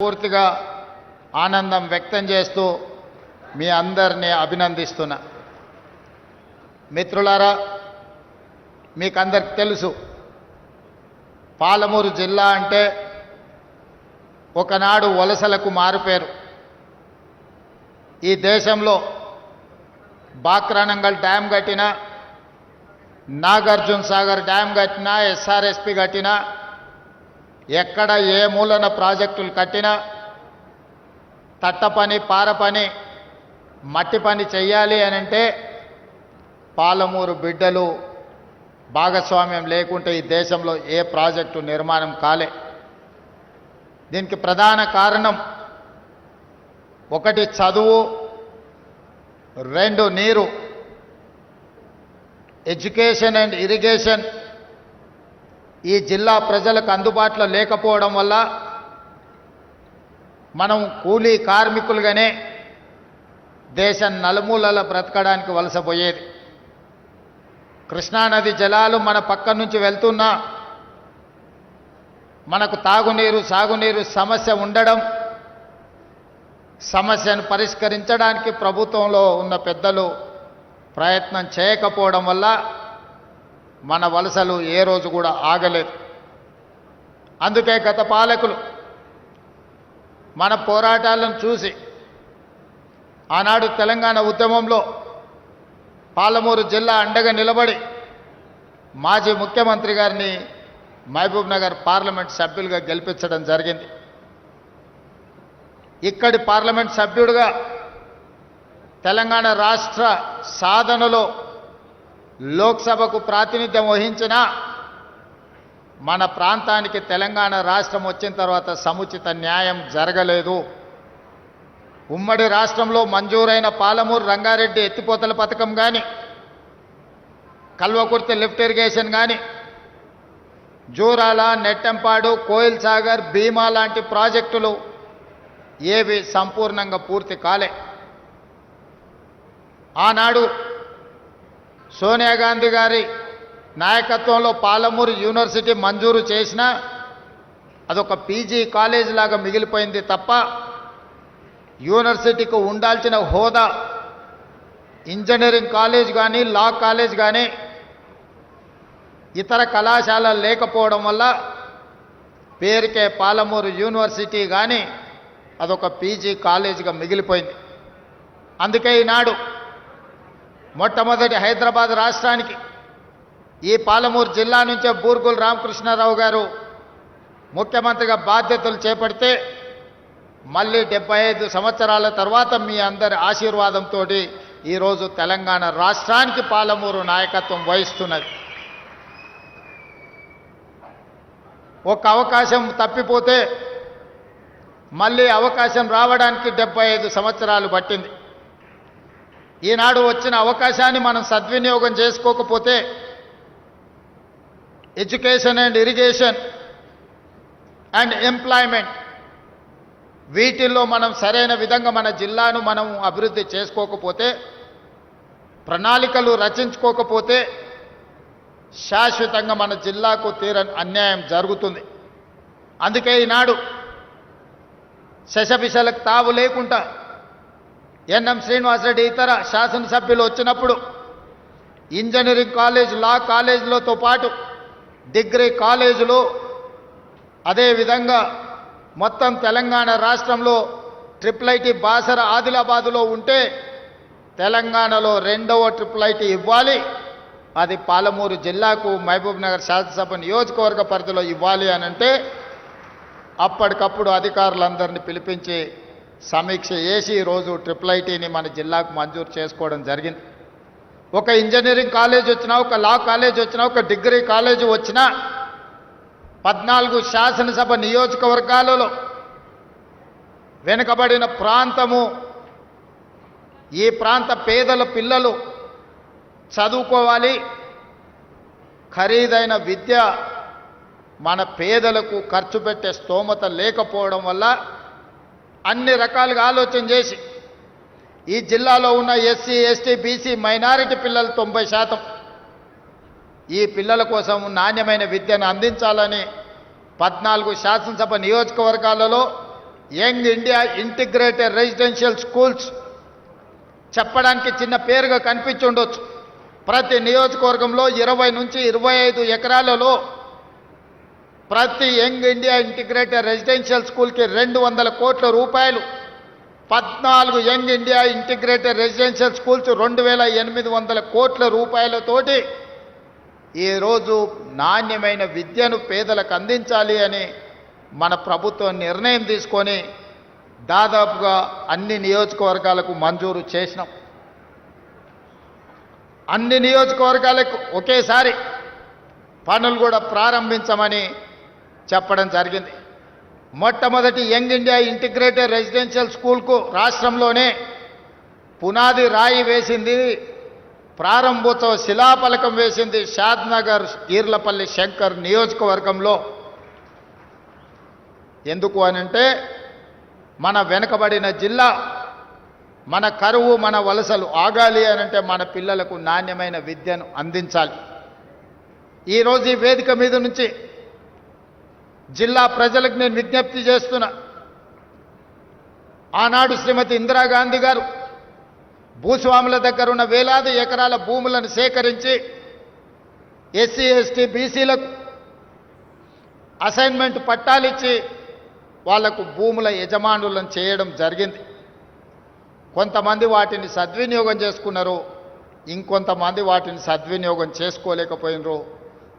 పూర్తిగా ఆనందం వ్యక్తం చేస్తూ మీ అందరినీ అభినందిస్తున్నా. మిత్రులారా, మీకందరికి తెలుసు, పాలమూరు జిల్లా అంటే ఒకనాడు వలసలకు మారుపేరు. ఈ దేశంలో బాక్రానంగల్ డ్యామ్ కట్టినా, నాగార్జున సాగర్ డ్యామ్ కట్టినా, ఎస్ఆర్ఎస్పి కట్టినా, ఎక్కడ ఏ మూలన ప్రాజెక్టులు కట్టినా తట్ట పని, పార పని, మట్టి పని చెయ్యాలి అనంటే పాలమూరు బిడ్డలు భాగస్వామ్యం లేకుంటే ఈ దేశంలో ఏ ప్రాజెక్టు నిర్మాణం కాలే. దీనికి ప్రధాన కారణం ఒకటి చదువు, రెండు నీరు. ఎడ్యుకేషన్ అండ్ ఇరిగేషన్ ఈ జిల్లా ప్రజలకు అందుబాటులో లేకపోవడం వల్ల మనం కూలీ కార్మికులుగానే దేశం నలుమూలల బ్రతకడానికి వలసపోయేది. కృష్ణానది జలాలు మన పక్క నుంచి వెళ్తున్నా మనకు తాగునీరు, సాగునీరు సమస్య ఉండడం, సమస్యను పరిష్కరించడానికి ప్రభుత్వంలో ఉన్న పెద్దలు ప్రయత్నం చేయకపోవడం వల్ల మన వలసలు ఏ రోజు కూడా ఆగలేదు. అందుకే గత పాలకులు మన పోరాటాలను చూసి ఆనాడు తెలంగాణ ఉద్యమంలో పాలమూరు జిల్లా అండగా నిలబడి మాజీ ముఖ్యమంత్రి గారిని మహబూబ్ నగర్ పార్లమెంట్ సభ్యులుగా గెలిపించడం జరిగింది. ఇక్కడి పార్లమెంట్ సభ్యుడిగా తెలంగాణ రాష్ట్ర సాధనలో లోక్సభకు ప్రాతినిధ్యం వహించిన మన ప్రాంతానికి తెలంగాణ రాష్ట్రం వచ్చిన తర్వాత సముచిత న్యాయం జరగలేదు. ఉమ్మడి రాష్ట్రంలో మంజూరైన పాలమూరు రంగారెడ్డి ఎత్తిపోతల పథకం కానీ, కల్వకుర్తి లిఫ్ట్ ఇరిగేషన్ కానీ, జూరాల, నెట్టెంపాడు, కోయిల్ సాగర్, భీమా లాంటి ప్రాజెక్టులు ఏవి సంపూర్ణంగా పూర్తి కాలే. ఆనాడు సోనియా గాంధీ గారి నాయకత్వంలో పాలమూరు యూనివర్సిటీ మంజూరు చేసినా అదొక పీజీ కాలేజ్ లాగా మిగిలిపోయింది తప్ప యూనివర్సిటీకి ఉండాల్సిన హోదా ఇంజనీరింగ్ కాలేజ్ కానీ, లా కాలేజ్ కానీ, ఇతర కళాశాలలు లేకపోవడం వల్ల పేరుకే పాలమూరు యూనివర్సిటీ కానీ అదొక పీజీ కాలేజీగా మిగిలిపోయింది. అందుకే ఈనాడు మొట్టమొదటి హైదరాబాద్ రాష్ట్రానికి ఈ పాలమూరు జిల్లా నుంచే బూర్గుల రామకృష్ణారావు గారు ముఖ్యమంత్రిగా బాధ్యతలు చేపడితే మళ్ళీ 75 సంవత్సరాల తర్వాత మీ అందరి ఆశీర్వాదంతో ఈరోజు తెలంగాణ రాష్ట్రానికి పాలమూరు నాయకత్వం వహిస్తున్నది. ఒక అవకాశం తప్పిపోతే మళ్ళీ అవకాశం రావడానికి 75 సంవత్సరాలు పట్టింది. ఈనాడు వచ్చిన అవకాశాన్ని మనం సద్వినియోగం చేసుకోకపోతే education and irrigation and employment వీటిల్లో మనం సరైన విధంగా మన జిల్లాను మనం అభివృద్ధి చేసుకోకపోతే, ప్రణాళికలు రచించుకోకపోతే శాశ్వతంగా మన జిల్లాకు తీరని అన్యాయం జరుగుతుంది. అందుకే ఈనాడు శశబిషలకు తావు లేకుండా ఎన్ఎం శ్రీనివాసరెడ్డి ఇతర శాసనసభ్యులు వచ్చినప్పుడు ఇంజనీరింగ్ కాలేజ్, లా కాలేజీలతో పాటు డిగ్రీ కాలేజీలు, అదేవిధంగా మొత్తం తెలంగాణ రాష్ట్రంలో ట్రిపుల్ ఐటీ బాసర ఆదిలాబాదులో ఉంటే తెలంగాణలో రెండవ ట్రిపుల్ ఐటీ ఇవ్వాలి. అది పాలమూరు జిల్లాకు మహబూబ్ నగర్ శాసనసభ నియోజకవర్గ పరిధిలో ఇవ్వాలి అనంటే అప్పటికప్పుడు అధికారులందరినీ పిలిపించి సమీక్ష చేసి ఈరోజు ట్రిపుల్ ఐటీని మన జిల్లాకు మంజూరు చేసుకోవడం జరిగింది. ఒక ఇంజనీరింగ్ కాలేజ్ వచ్చినా, ఒక లా కాలేజ్ వచ్చినా, ఒక డిగ్రీ కాలేజ్ వచ్చినా 14 శాసనసభ నియోజకవర్గాలలో వెనుకబడిన ప్రాంతము, ఈ ప్రాంత పేదల పిల్లలు చదువుకోవాలి. ఖరీదైన విద్య మన పేదలకు ఖర్చు పెట్టే స్తోమత లేకపోవడం వల్ల అన్ని రకాలుగా ఆలోచన చేసి ఈ జిల్లాలో ఉన్న ఎస్సీ, ఎస్టీ, బీసీ, మైనారిటీ పిల్లలు 90% ఈ పిల్లల కోసం నాణ్యమైన విద్యను అందించాలని 14 శాసనసభ నియోజకవర్గాలలో young India integrated residential schools చెప్పడానికి చిన్న పేరుగా కనిపించి ఉండొచ్చు. ప్రతి నియోజకవర్గంలో 20 నుంచి 25 ఎకరాలలో ప్రతి యంగ్ ఇండియా ఇంటిగ్రేటెడ్ రెసిడెన్షియల్ స్కూల్కి 200 కోట్ల రూపాయలు, 14 young India integrated residential schools 2800 కోట్ల రూపాయలతోటి ఈరోజు నాణ్యమైన విద్యను పేదలకు అందించాలి అని మన ప్రభుత్వం నిర్ణయం తీసుకొని దాదాపుగా అన్ని నియోజకవర్గాలకు మంజూరు చేసినాం. అన్ని నియోజకవర్గాలకు ఒకేసారి పనులు కూడా ప్రారంభించమని చెప్పడం జరిగింది. మొట్టమొదటి యంగ్ ఇండియా ఇంటిగ్రేటెడ్ రెసిడెన్షియల్ స్కూల్కు రాష్ట్రంలోనే పునాది రాయి వేసింది, ప్రారంభోత్సవ శిలాఫలకం వేసింది షాద్నగర్ ఈర్లపల్లి శంకర్ నియోజకవర్గంలో. ఎందుకు అనంటే మన వెనుకబడిన జిల్లా, మన కరువు, మన వలసలు ఆగాలి అనంటే మన పిల్లలకు నాణ్యమైన విద్యను అందించాలి. ఈరోజు ఈ వేదిక మీద నుంచి జిల్లా ప్రజలకు నేను విజ్ఞప్తి చేస్తున్నా. ఆనాడు శ్రీమతి ఇందిరాగాంధీ గారు భూస్వాముల దగ్గర ఉన్న వేలాది ఎకరాల భూములను సేకరించి ఎస్సీ ఎస్టీ బీసీలకు అసైన్మెంట్ పట్టాలిచ్చి వాళ్లకు భూముల యజమానులను చేయడం జరిగింది. కొంతమంది వాటిని సద్వినియోగం చేసుకున్నారు, ఇంకొంతమంది వాటిని సద్వినియోగం చేసుకోలేకపోయినరు.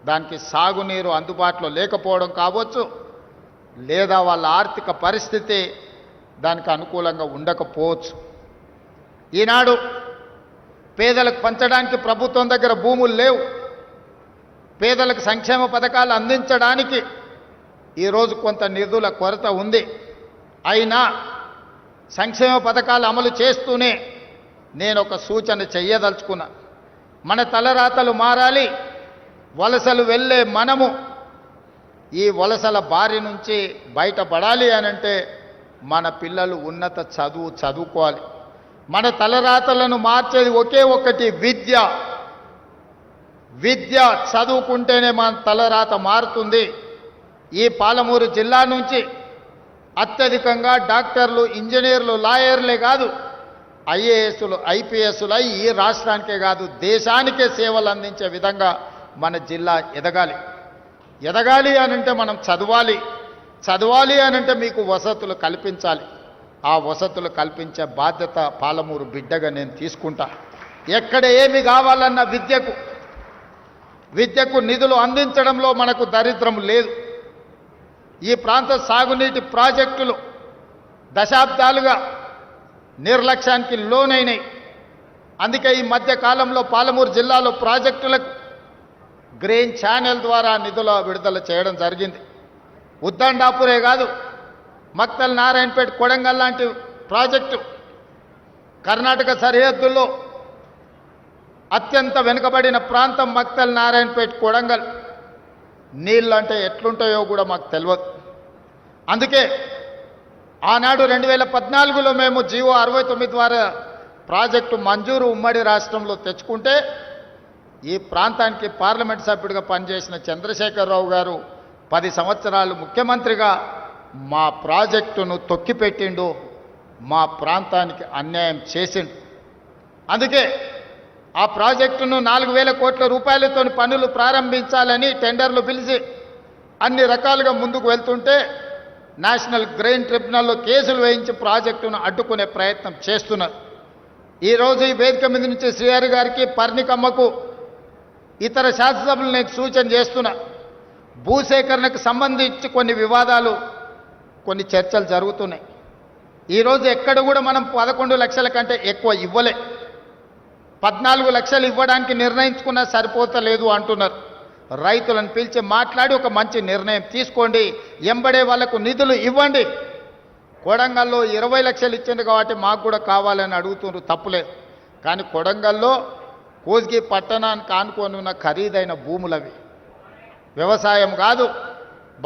దానికి సాగునీరు అందుబాటులో లేకపోవడం కావచ్చు, లేదా వాళ్ళ ఆర్థిక పరిస్థితి దానికి అనుకూలంగా ఉండకపోవచ్చు. ఈనాడు పేదలకు పంచడానికి ప్రభుత్వం దగ్గర భూములు లేవు. పేదలకు సంక్షేమ పథకాలు అందించడానికి ఈరోజు కొంత నిధుల కొరత ఉంది. అయినా సంక్షేమ పథకాలు అమలు చేస్తూనే నేను ఒక సూచన చెయ్యదలుచుకున్నా. మన తలరాతలు మారాలి. వలసలు వెళ్ళే మనము ఈ వలసల బారి నుంచి బయటపడాలి అనంటే మన పిల్లలు ఉన్నత చదువుకోవాలి. మన తలరాతలను మార్చేది ఒకే ఒక్కటి విద్య. విద్య చదువుకుంటేనే మన తలరాత మారుతుంది. ఈ పాలమూరు జిల్లా నుంచి అత్యధికంగా డాక్టర్లు, ఇంజనీర్లు, లాయర్లే కాదు, ఐఏఎస్లు, ఐపీఎస్లు అయి ఈ రాష్ట్రానికే కాదు దేశానికే సేవలు అందించే విధంగా మన జిల్లా ఎదగాలి. ఎదగాలి అనంటే మనం చదవాలి. చదవాలి అనంటే మీకు వసతులు కల్పించాలి. ఆ వసతులు కల్పించే బాధ్యత పాలమూరు బిడ్డగా నేను తీసుకుంటా. ఎక్కడ ఏమి కావాలన్న విద్యకు నిధులు అందించడంలో మనకు దరిద్రం లేదు. ఈ ప్రాంత సాగునీటి ప్రాజెక్టులు దశాబ్దాలుగా నిర్లక్ష్యానికి లోనైనాయి. అందుకే ఈ మధ్య కాలంలో పాలమూరు జిల్లాలో ప్రాజెక్టులకు గ్రీన్ ఛానల్ ద్వారా నిధుల విడుదల చేయడం జరిగింది. ఉద్దండాపురే కాదు, మక్తల్ నారాయణపేట, కొడంగల్ లాంటి ప్రాజెక్టు కర్ణాటక సరిహద్దుల్లో అత్యంత వెనుకబడిన ప్రాంతం మక్తల్ నారాయణపేట, కొడంగల్. నీళ్ళు అంటే ఎట్లుంటాయో కూడా మాకు తెలియదు. అందుకే ఆనాడు 2014లో మేము జీవో 69 ద్వారా ప్రాజెక్టు మంజూరు ఉమ్మడి రాష్ట్రంలో తెచ్చుకుంటే ఈ ప్రాంతానికి పార్లమెంట్ సభ్యుడిగా పనిచేసిన చంద్రశేఖరరావు గారు 10 సంవత్సరాలు ముఖ్యమంత్రిగా మా ప్రాజెక్టును తొక్కిపెట్టిండు, మా ప్రాంతానికి అన్యాయం చేసిండు. అందుకే ఆ ప్రాజెక్టును 4000 కోట్ల రూపాయలతో పనులు ప్రారంభించాలని టెండర్లు పిలిచి అన్ని రకాలుగా ముందుకు వెళ్తుంటే నేషనల్ గ్రెయిన్ ట్రిబ్యునల్లో కేసులు వేయించి ప్రాజెక్టును అడ్డుకునే ప్రయత్నం చేస్తున్నారు. ఈరోజు ఈ వేదిక మీద నుంచి శ్రీహరి గారికి, పర్ణికమ్మకు, ఇతర శాసనసభ్యులు నేను సూచన చేస్తున్నా. భూసేకరణకు సంబంధించి కొన్ని వివాదాలు, కొన్ని చర్చలు జరుగుతున్నాయి. ఈరోజు ఎక్కడ కూడా మనం 11 లక్షల కంటే ఎక్కువ ఇవ్వలే. 14 లక్షలు ఇవ్వడానికి నిర్ణయించుకున్నా సరిపోతలేదు అంటున్నారు. రైతులను పిలిచి మాట్లాడి ఒక మంచి నిర్ణయం తీసుకోండి, ఎంబడే వాళ్లకు నిధులు ఇవ్వండి. కొడంగల్లో 20 లక్షలు ఇచ్చింది కాబట్టి మాకు కూడా కావాలని అడుగుతున్నారు, తప్పులేదు. కానీ కొడంగల్లో కోస్గి పట్టణానికి ఆనుకొని ఉన్న ఖరీదైన భూములవి, వ్యవసాయం కాదు,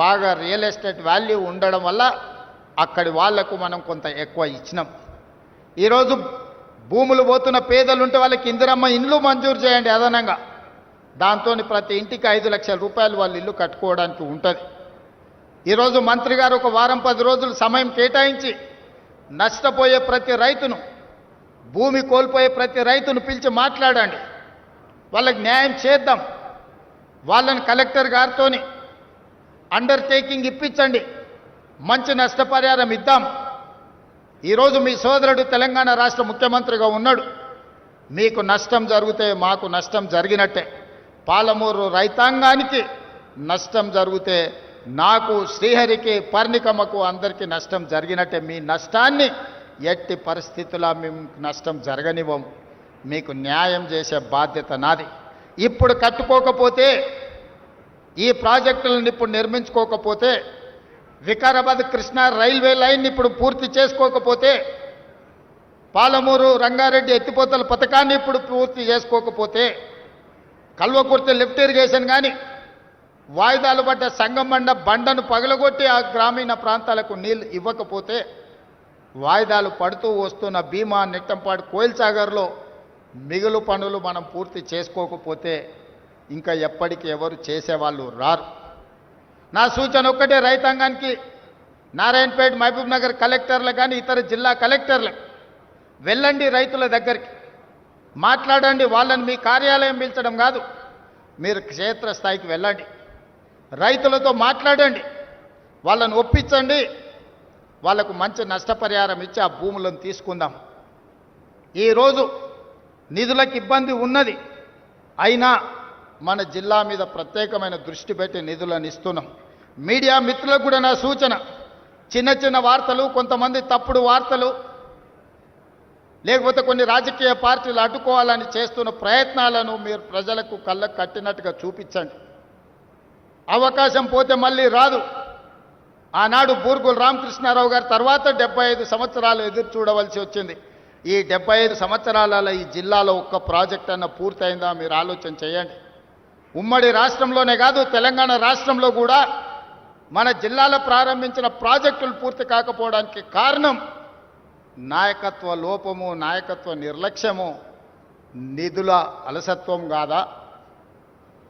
బాగా రియల్ ఎస్టేట్ వాల్యూ ఉండడం వల్ల అక్కడి వాళ్లకు మనం కొంత ఎక్కువ ఇచ్చినాం. ఈరోజు భూములు పోతున్న పేదలుంటే వాళ్ళకి ఇందిరమ్మ ఇండ్లు మంజూరు చేయండి అదనంగా. దాంతో ప్రతి ఇంటికి 5 లక్షల రూపాయలు వాళ్ళు ఇల్లు కట్టుకోవడానికి ఉంటుంది. ఈరోజు మంత్రి గారు ఒక వారం 10 రోజులు సమయం కేటాయించి నష్టపోయే ప్రతి రైతును, భూమి కోల్పోయే ప్రతి రైతును పిలిచి మాట్లాడండి, వాళ్ళకి న్యాయం చేద్దాం. వాళ్ళని కలెక్టర్ గారితోని అండర్టేకింగ్ ఇప్పించండి, మంచి నష్టపరిహారం ఇద్దాం. ఈరోజు మీ సోదరుడు తెలంగాణ రాష్ట్ర ముఖ్యమంత్రిగా ఉన్నాడు. మీకు నష్టం జరిగితే మాకు నష్టం జరిగినట్టే, పాలమూరు రైతాంగానికి నష్టం జరిగితే నాకు, శ్రీహరికి, పర్ణికమ్మకు అందరికీ నష్టం జరిగినట్టే. మీ నష్టాన్ని ఎట్టి పరిస్థితుల్లో మేము నష్టం జరగనివ్వం. మీకు న్యాయం చేసే బాధ్యత నాది. ఇప్పుడు కట్టుకోకపోతే, ఈ ప్రాజెక్టులను ఇప్పుడు నిర్మించుకోకపోతే, వికారాబాద్ కృష్ణా రైల్వే లైన్ ఇప్పుడు పూర్తి చేసుకోకపోతే, పాలమూరు రంగారెడ్డి ఎత్తిపోతల పథకాన్ని ఇప్పుడు పూర్తి చేసుకోకపోతే, కల్వకుర్తి లిఫ్ట్ ఇరిగేషన్ కానీ, వాయిదాలు పడ్డ సంగమండ బండను పగలగొట్టి ఆ గ్రామీణ ప్రాంతాలకు నీళ్ళు ఇవ్వకపోతే, వాయిదాలు పడుతూ వస్తున్న భీమా, నెట్టంపాడు, కోయిల్ సాగర్లో మిగులు పనులు మనం పూర్తి చేసుకోకపోతే ఇంకా ఎప్పటికీ ఎవరు చేసేవాళ్ళు రారు. నా సూచన ఒక్కటే రైతాంగానికి, నారాయణపేట, మహబూబ్ నగర్ కలెక్టర్లకు కానీ ఇతర జిల్లా కలెక్టర్లకు వెళ్ళండి, రైతుల దగ్గరికి మాట్లాడండి. వాళ్ళని మీ కార్యాలయం పిలిచడం కాదు, మీరు క్షేత్రస్థాయికి వెళ్ళండి, రైతులతో మాట్లాడండి, వాళ్ళని ఒప్పించండి, వాళ్లకు మంచి నష్టపరిహారం ఇచ్చి ఆ భూములను తీసుకుందాం. ఈరోజు నిధులకు ఇబ్బంది ఉన్నది, అయినా మన జిల్లా మీద ప్రత్యేకమైన దృష్టి పెట్టి నిధులను ఇస్తున్నాం. మీడియా మిత్రులకు కూడా నా సూచన, చిన్న చిన్న వార్తలు, కొంతమంది తప్పుడు వార్తలు, లేకపోతే కొన్ని రాజకీయ పార్టీలు అడ్డుకోవాలని చేస్తున్న ప్రయత్నాలను మీరు ప్రజలకు కళ్ళకు కట్టినట్టుగా చూపించండి. అవకాశం పోతే మళ్ళీ రాదు. ఆనాడు బూర్గుల రామకృష్ణారావు గారి తర్వాత 75 సంవత్సరాలు ఎదురు చూడవలసి వచ్చింది. ఈ 75 సంవత్సరాలలో ఈ జిల్లాలో ఒక్క ప్రాజెక్ట్ అన్న పూర్తయిందా మీరు ఆలోచన చేయండి. ఉమ్మడి రాష్ట్రంలోనే కాదు, తెలంగాణ రాష్ట్రంలో కూడా మన జిల్లాలో ప్రారంభించిన ప్రాజెక్టులు పూర్తి కాకపోవడానికి కారణం నాయకత్వ లోపము, నాయకత్వ నిర్లక్ష్యము, నిధుల అలసత్వం కాదా?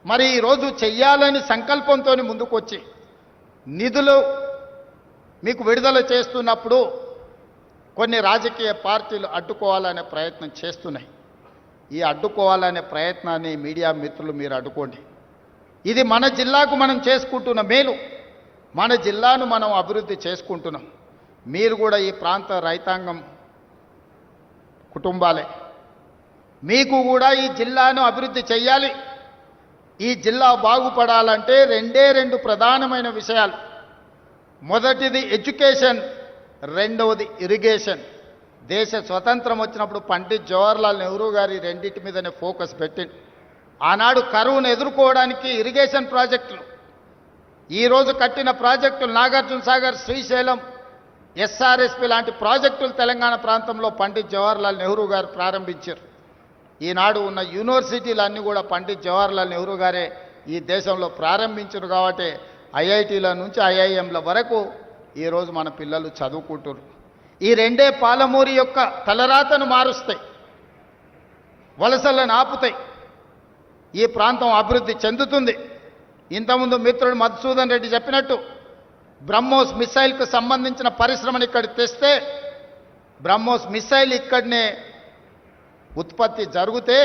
మరి ఈరోజు చెయ్యాలని సంకల్పంతో ముందుకొచ్చి నిధులు మీకు విడుదల చేస్తున్నప్పుడు కొన్ని రాజకీయ పార్టీలు అడ్డుకోవాలనే ప్రయత్నం చేస్తున్నాయి. ఈ అడ్డుకోవాలనే ప్రయత్నాన్ని మీడియా మిత్రులు మీరు అడ్డుకోండి. ఇది మన జిల్లాకు మనం చేసుకుంటున్న మేలు, మన జిల్లాను మనం అభివృద్ధి చేసుకుంటున్నాం. మీరు కూడా ఈ ప్రాంత రైతాంగం కుటుంబాలే, మీకు కూడా ఈ జిల్లాను అభివృద్ధి చెయ్యాలి. ఈ జిల్లా బాగుపడాలంటే రెండు ప్రధానమైన విషయాలు. మొదటిది ఎడ్యుకేషన్, రెండవది ఇరిగేషన్. దేశ స్వతంత్రం వచ్చినప్పుడు పండిత్ జవహర్లాల్ నెహ్రూ గారి రెండింటి మీదనే ఫోకస్ పెట్టింది. ఆనాడు కరువును ఎదుర్కోవడానికి ఇరిగేషన్ ప్రాజెక్టులు, ఈరోజు కట్టిన ప్రాజెక్టులు నాగార్జున సాగర్, శ్రీశైలం, ఎస్ఆర్ఎస్పి లాంటి ప్రాజెక్టులు తెలంగాణ ప్రాంతంలో పండిత్ జవహర్లాల్ నెహ్రూ గారు ప్రారంభించారు. ఈనాడు ఉన్న యూనివర్సిటీలన్నీ కూడా పండిత్ జవహర్లాల్ నెహ్రూ గారే ఈ దేశంలో ప్రారంభించారు. కాబట్టి ఐఐటీల నుంచి ఐఐఎంల వరకు ఈరోజు మన పిల్లలు చదువుకుంటారు. ఈ రెండే పాలమూరి యొక్క తలరాతను మారుస్తాయి, వలసలను ఆపుతాయి, ఈ ప్రాంతం అభివృద్ధి చెందుతుంది. ఇంతకుముందు మిత్రుడు మధుసూదన్ రెడ్డి చెప్పినట్టు బ్రహ్మోస్ మిసైల్కు సంబంధించిన పరిశ్రమను ఇక్కడ తెస్తే, బ్రహ్మోస్ మిసైల్ ఇక్కడనే ఉత్పత్తి జరిగితే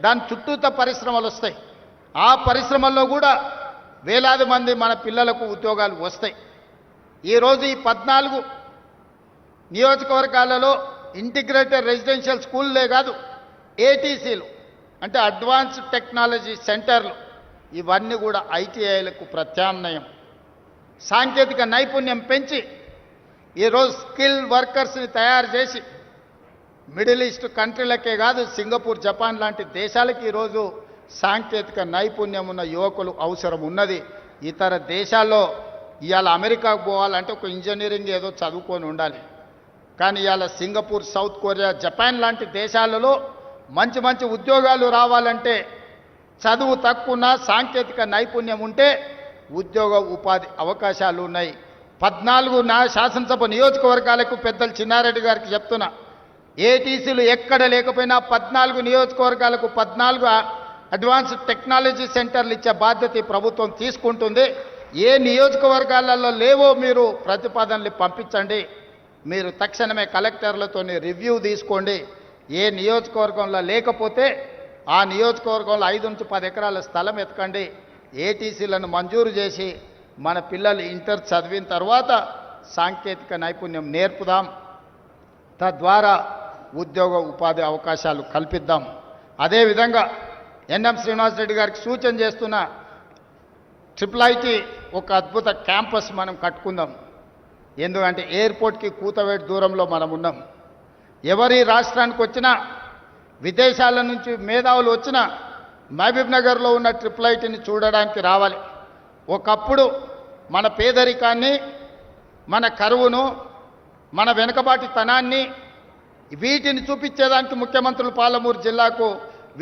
దాని చుట్టూత పరిశ్రమలు వస్తాయి. ఆ పరిశ్రమల్లో కూడా వేలాది మంది మన పిల్లలకు ఉద్యోగాలు వస్తాయి. ఈరోజు ఈ 14 నియోజకవర్గాలలో ఇంటిగ్రేటెడ్ రెసిడెన్షియల్ స్కూల్లే కాదు, ఏటీసీలు అంటే అడ్వాన్స్డ్ టెక్నాలజీ సెంటర్లు, ఇవన్నీ కూడా ఐటీఐలకు ప్రత్యామ్నాయం. సాంకేతిక నైపుణ్యం పెంచి ఈరోజు స్కిల్ వర్కర్స్ని తయారు చేసి మిడిల్ ఈస్ట్ కంట్రీలకే కాదు, సింగపూర్, జపాన్ లాంటి దేశాలకి ఈరోజు సాంకేతిక నైపుణ్యం ఉన్న యువకులు అవసరం ఉన్నది. ఇతర దేశాల్లో ఇవాళ అమెరికాకు పోవాలంటే ఒక ఇంజనీరింగ్ ఏదో చదువుకొని ఉండాలి. కానీ ఇవాళ సింగపూర్, సౌత్ కొరియా, జపాన్ లాంటి దేశాలలో మంచి మంచి ఉద్యోగాలు రావాలంటే చదువు తక్కువ సాంకేతిక నైపుణ్యం ఉంటే ఉద్యోగ ఉపాధి అవకాశాలు ఉన్నాయి. 14 శాసనసభ నియోజకవర్గాలకు పెద్దలు చిన్నారెడ్డి గారికి చెప్తున్నా, ఏటీసీలు ఎక్కడ లేకపోయినా 14 నియోజకవర్గాలకు 14 అడ్వాన్స్డ్ టెక్నాలజీ సెంటర్లు ఇచ్చే బాధ్యత ఈ ప్రభుత్వం తీసుకుంటుంది. ఏ నియోజకవర్గాలలో లేవో మీరు ప్రతిపాదనలు పంపించండి. మీరు తక్షణమే కలెక్టర్లతో రివ్యూ తీసుకోండి. ఏ నియోజకవర్గంలో లేకపోతే ఆ నియోజకవర్గంలో 5 నుంచి 10 ఎకరాల స్థలం ఎతకండి. ఏటీసీలను మంజూరు చేసి మన పిల్లలు ఇంటర్ చదివిన తర్వాత సాంకేతిక నైపుణ్యం నేర్పుదాం. తద్వారా ఉద్యోగ ఉపాధి అవకాశాలు కల్పిద్దాం. అదేవిధంగా ఎన్ఎం శ్రీనివాసరెడ్డి గారికి సూచన చేస్తున్న IIIT ఒక అద్భుత క్యాంపస్ మనం కట్టుకుందాం. ఎందుకంటే ఎయిర్పోర్ట్కి కూతవేటు దూరంలో మనం ఉన్నాం. ఎవరి రాష్ట్రానికి వచ్చినా విదేశాల నుంచి మేధావులు వచ్చినా మహబూబ్ నగర్లో ఉన్న IIITని చూడడానికి రావాలి. ఒకప్పుడు మన పేదరికాన్ని, మన కరువును, మన వెనుకబాటితనాన్ని వీటిని చూపించేదానికి ముఖ్యమంత్రులు పాలమూరు జిల్లాకు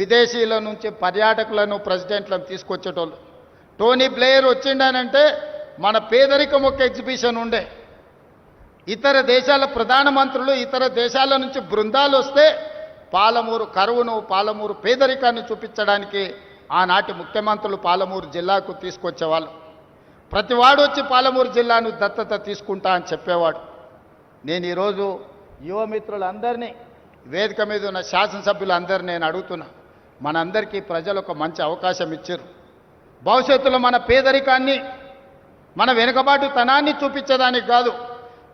విదేశీయుల నుంచి పర్యాటకులను ప్రెసిడెంట్లను తీసుకొచ్చేటోళ్ళు. టోనీ బ్లేయర్ వచ్చిండానంటే మన పేదరికం ఒక ఎగ్జిబిషన్ ఉండే. ఇతర దేశాల ప్రధానమంత్రులు ఇతర దేశాల నుంచి బృందాలు వస్తే పాలమూరు కరువును, పాలమూరు పేదరికాన్ని చూపించడానికి ఆనాటి ముఖ్యమంత్రులు పాలమూరు జిల్లాకు తీసుకొచ్చేవాళ్ళు. ప్రతివాడు వచ్చి పాలమూరు జిల్లాను దత్తత తీసుకుంటా అని చెప్పేవాడు. నేను ఈరోజు యువమిత్రులందరినీ, వేదిక మీద ఉన్న శాసనసభ్యులందరినీ నేను అడుగుతున్నా, మనందరికీ ప్రజలు ఒక మంచి అవకాశం ఇచ్చారు. భవిష్యత్తులో మన పేదరికాన్ని, మన వెనుకబాటుతనాన్ని చూపించడానికి కాదు,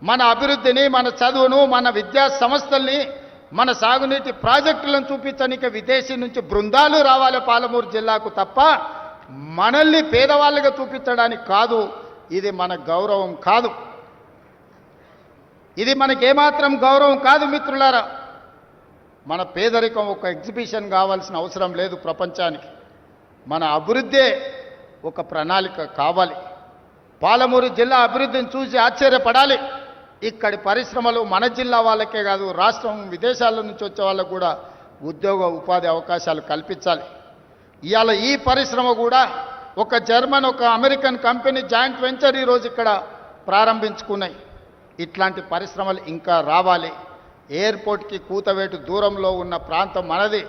మన అభివృద్ధిని, మన చదువును, మన విద్యా సంస్థల్ని, మన సాగునీటి ప్రాజెక్టులను చూపించడానికి విదేశీ నుంచి బృందాలు రావాలి పాలమూరు జిల్లాకు తప్ప మనల్ని పేదవాళ్ళుగా చూపించడానికి కాదు. ఇది మన గౌరవం కాదు. ఇది మనకేమాత్రం గౌరవం కాదు మిత్రులారా. మన పేదరికం ఒక ఎగ్జిబిషన్ కావాల్సిన అవసరం లేదు ప్రపంచానికి. మన అభివృద్ధే ఒక ప్రణాళిక కావాలి. పాలమూరు జిల్లా అభివృద్ధిని చూసి ఆశ్చర్యపడాలి. ఇక్కడి పరిశ్రమలు మన జిల్లా వాళ్ళకే కాదు, రాష్ట్రం విదేశాల నుంచి వచ్చే వాళ్ళకు కూడా ఉద్యోగ ఉపాధి అవకాశాలు కల్పించాలి. ఇవాళ ఈ పరిశ్రమ కూడా ఒక జర్మన్, ఒక అమెరికన్ కంపెనీ జాయింట్ వెంచర్ ఈరోజు ఇక్కడ ప్రారంభించుకున్నాయి. ఇట్లాంటి పరిశ్రమలు ఇంకా రావాలి. ఎయిర్పోర్ట్కి కూతవేటు దూరంలో ఉన్న ప్రాంతం మనది.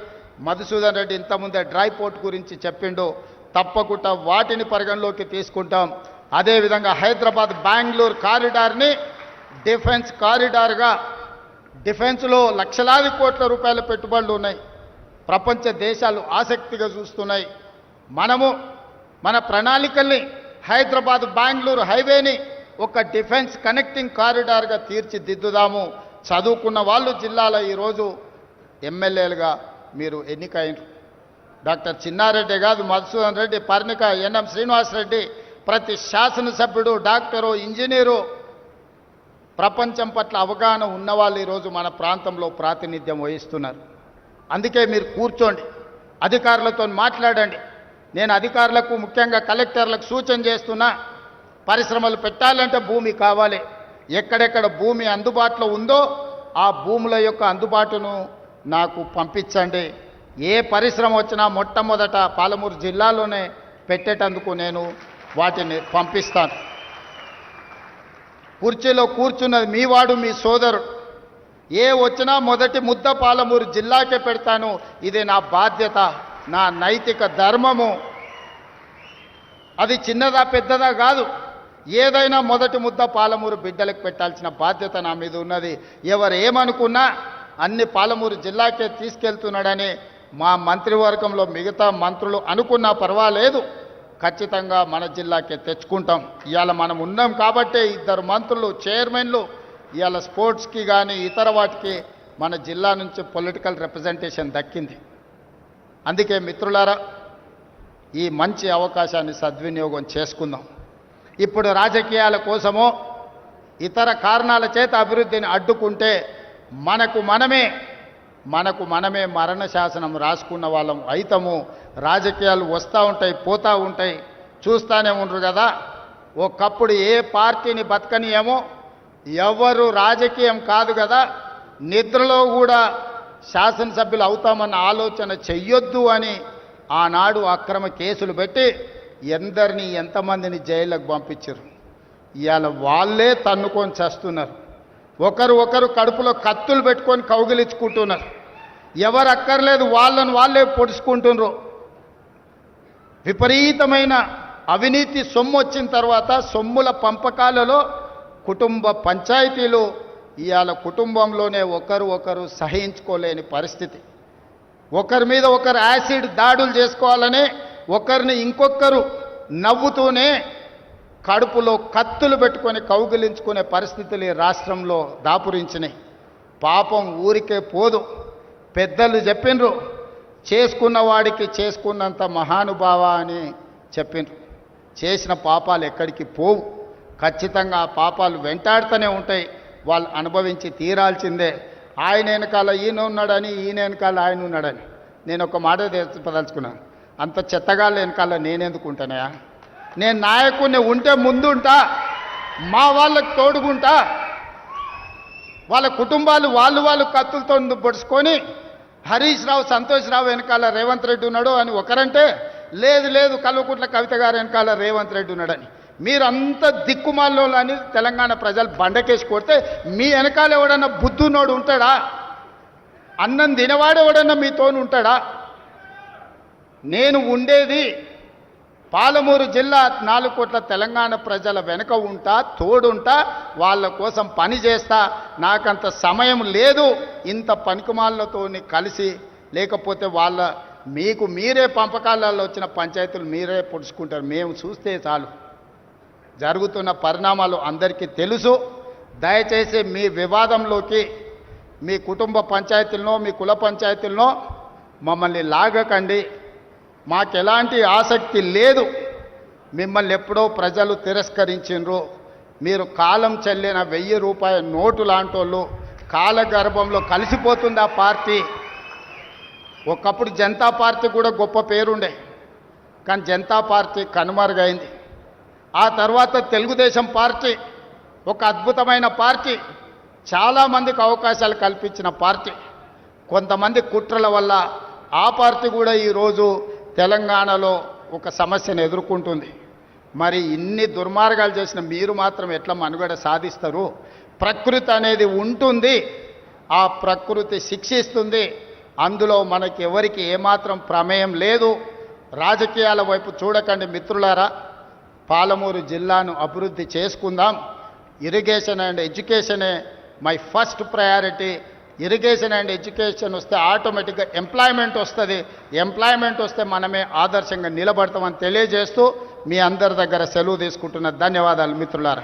మధుసూదన్ రెడ్డి ఇంతకుముందే డ్రై పోర్ట్ గురించి చెప్పిండు. తప్పకుండా వాటిని పరిగణలోకి తీసుకుంటాం. అదేవిధంగా హైదరాబాద్ బెంగళూరు కారిడార్ని డిఫెన్స్ కారిడార్గా, డిఫెన్స్లో లక్షలాది కోట్ల రూపాయల పెట్టుబడులు ఉన్నాయి. ప్రపంచ దేశాలు ఆసక్తిగా చూస్తున్నాయి. మనము మన ప్రణాళికల్ని హైదరాబాద్ బెంగళూరు హైవేని ఒక డిఫెన్స్ కనెక్టింగ్ కారిడార్గా తీర్చిదిద్దుదాము. చదువుకున్న వాళ్ళు జిల్లాలో ఈరోజు ఎమ్మెల్యేలుగా మీరు ఎన్నికైనరు. డాక్టర్ చిన్నారెడ్డి కాదు, మధుసూదన్ రెడ్డి, పర్ణిక, ఎన్ఎం శ్రీనివాసరెడ్డి, ప్రతి శాసనసభ్యుడు, డాక్టరు, ఇంజనీరు, ప్రపంచం పట్ల అవగాహన ఉన్నవాళ్ళు ఈరోజు మన ప్రాంతంలో ప్రాతినిధ్యం వహిస్తున్నారు. అందుకే మీరు కూర్చోండి, అధికారులతో మాట్లాడండి. నేను అధికారులకు, ముఖ్యంగా కలెక్టర్లకు సూచన చేస్తున్నా, పరిశ్రమలు పెట్టాలంటే భూమి కావాలి. ఎక్కడెక్కడ భూమి అందుబాటులో ఉందో ఆ భూముల యొక్క అందుబాటును నాకు పంపించండి. ఏ పరిశ్రమ వచ్చినా మొట్టమొదట పాలమూరు జిల్లాలోనే పెట్టేటందుకు నేను వాటిని పంపిస్తాను. కుర్చీలో కూర్చున్నది మీ వాడు, మీ సోదరుడు. ఏ వచ్చినా మొదటి ముద్ద పాలమూరు జిల్లాకే పెడతాను. ఇది నా బాధ్యత, నా నైతిక ధర్మము. అది చిన్నదా పెద్దదా కాదు. ఏదైనా మొదటి ముద్ద పాలమూరు బిడ్డలకు పెట్టాల్సిన బాధ్యత నా మీద ఉన్నది. ఎవరు ఏమనుకున్నా అన్ని పాలమూరు జిల్లాకే తీసుకెళ్తున్నాడని మా మంత్రివర్గంలో మిగతా మంత్రులు అనుకున్నా పర్వాలేదు, ఖచ్చితంగా మన జిల్లాకే తెచ్చుకుంటాం. ఇవాళ మనం ఉన్నాం కాబట్టే 2 మంత్రులు, చైర్మన్లు ఇవాళ స్పోర్ట్స్కి కానీ ఇతర వాటికి మన జిల్లా నుంచి పొలిటికల్ రిప్రజెంటేషన్ దక్కింది. అందుకే మిత్రులారా, ఈ మంచి అవకాశాన్ని సద్వినియోగం చేసుకుందాం. ఇప్పుడు రాజకీయాల కోసమో ఇతర కారణాల చేత అభివృద్ధిని అడ్డుకుంటే మనకు మనమే మరణ శాసనం రాసుకున్న వాళ్ళం అయితము. రాజకీయాలు వస్తూ ఉంటాయి, పోతూ ఉంటాయి, చూస్తూనే ఉండరు కదా. ఒకప్పుడు ఏ పార్టీని బతకనియేమో, ఎవరు రాజకీయం కాదు కదా, నిద్రలో కూడా శాసనసభ్యులు అవుతామన్న ఆలోచన చెయ్యొద్దు అని ఆనాడు అక్రమ కేసులు పెట్టి ఎందరిని ఎంతమందిని జైళ్ళకు పంపించారు. ఇవాళ వాళ్ళే తన్నుకొని చేస్తున్నారు. ఒకరు కడుపులో కత్తులు పెట్టుకొని కౌగిలించుకుంటున్నారు. ఎవరు అక్కర్లేదు వాళ్ళని వాళ్ళే పొడుచుకుంటున్నారు. విపరీతమైన అవినీతి సొమ్ము వచ్చిన తర్వాత సొమ్ముల పంపకాలలో కుటుంబ పంచాయతీలు ఇవాళ కుటుంబంలోనే ఒకరు సహించుకోలేని పరిస్థితి. ఒకరి మీద ఒకరు యాసిడ్ దాడులు చేసుకోవాలని ఒకరిని ఇంకొకరు నవ్వుతూనే కడుపులో కత్తులు పెట్టుకొని కౌగిలించుకునే పరిస్థితులు ఈ రాష్ట్రంలో దాపురించినాయి. పాపం ఊరికే పోదు. పెద్దలు చెప్పిండ్రు, చేసుకున్న వాడికి చేసుకున్నంత మహానుభావ అని చెప్పిండ్రు. చేసిన పాపాలు ఎక్కడికి పోవు, ఖచ్చితంగా ఆ పాపాలు వెంటాడుతూనే ఉంటాయి. వాళ్ళు అనుభవించి తీరాల్సిందే. ఆయన వెనకాల ఈయన ఉన్నాడని, ఈయన వెనకాల ఆయన ఉన్నాడని నేను ఒక మాట చెప్పదలుచుకున్నాను. అంత చెత్తగాళ్ళ వెనకాల నేనెందుకు ఉంటానయా? నేను నాయకుడిని ఉంటే ముందుంటా, మా వాళ్ళకి తోడుగుంటా. వాళ్ళ కుటుంబాలు వాళ్ళు కత్తులతో పొడుచుకొని హరీష్ రావు, సంతోష్ రావు వెనకాల రేవంత్ రెడ్డి ఉన్నాడు అని ఒకరంటే, లేదు కల్వకుంట్ల కవిత గారు వెనకాల రేవంత్ రెడ్డి ఉన్నాడని. మీరంతా దిక్కుమాల్లో అని తెలంగాణ ప్రజలు బండకేసి కొడితే మీ వెనకాల ఎవడన్నా బుద్ధున్నోడు ఉంటాడా? అన్నం తినవాడు ఎవడన్నా మీతోని ఉంటాడా? నేను ఉండేది పాలమూరు జిల్లా 4 కోట్ల తెలంగాణ ప్రజల వెనుక ఉంటా, తోడుంటా, వాళ్ళ కోసం పని చేస్తా. నాకంత సమయం లేదు ఇంత పనికిమాలతో కలిసి. లేకపోతే మీకు మీరే పంపకాలలో వచ్చిన పంచాయతీలు మీరే పొడుచుకుంటారు. మేము చూస్తే చాలు. జరుగుతున్న పరిణామాలు అందరికీ తెలుసు. దయచేసి మీ వివాదంలోకి మీ కుటుంబ పంచాయతీలనో మీ కుల పంచాయతీలనో మమ్మల్ని లాగకండి. మాకు ఎలాంటి ఆసక్తి లేదు. మిమ్మల్ని ఎప్పుడో ప్రజలు తిరస్కరించిండ్రు. మీరు కాలం చెల్లిన 1000 రూపాయల నోటు లాంటోళ్ళు. కాలగర్భంలో కలిసిపోతుంది ఆ పార్టీ. ఒకప్పుడు జనతా పార్టీ కూడా గొప్ప పేరుండే, కానీ జనతా పార్టీ కనుమరుగైంది. ఆ తర్వాత తెలుగుదేశం పార్టీ ఒక అద్భుతమైన పార్టీ, చాలామందికి అవకాశాలు కల్పించిన పార్టీ. కొంతమంది కుట్రల వల్ల ఆ పార్టీ కూడా ఈరోజు తెలంగాణలో ఒక సమస్యను ఎదుర్కొంటుంది. మరి ఇన్ని దుర్మార్గాలు చేసిన మీరు మాత్రం ఎట్లా మనుగడ సాధిస్తారు? ప్రకృతి అనేది ఉంటుంది, ఆ ప్రకృతి శిక్షిస్తుంది. అందులో మనకి ఎవరికి ఏమాత్రం ప్రమేయం లేదు. రాజకీయాల వైపు చూడకండి మిత్రులారా. పాలమూరు జిల్లాను అభివృద్ధి చేసుకుందాం. ఇరిగేషన్ అండ్ ఎడ్యుకేషనే my first priority. Irrigation and education వస్తే ఆటోమేటిక్గా ఎంప్లాయ్మెంట్ వస్తుంది. ఎంప్లాయ్మెంట్ వస్తే మనమే ఆదర్శంగా నిలబడతామని తెలియజేస్తూ మీ అందరి దగ్గర సెలవు తీసుకుంటున్న ధన్యవాదాలు మిత్రులారా.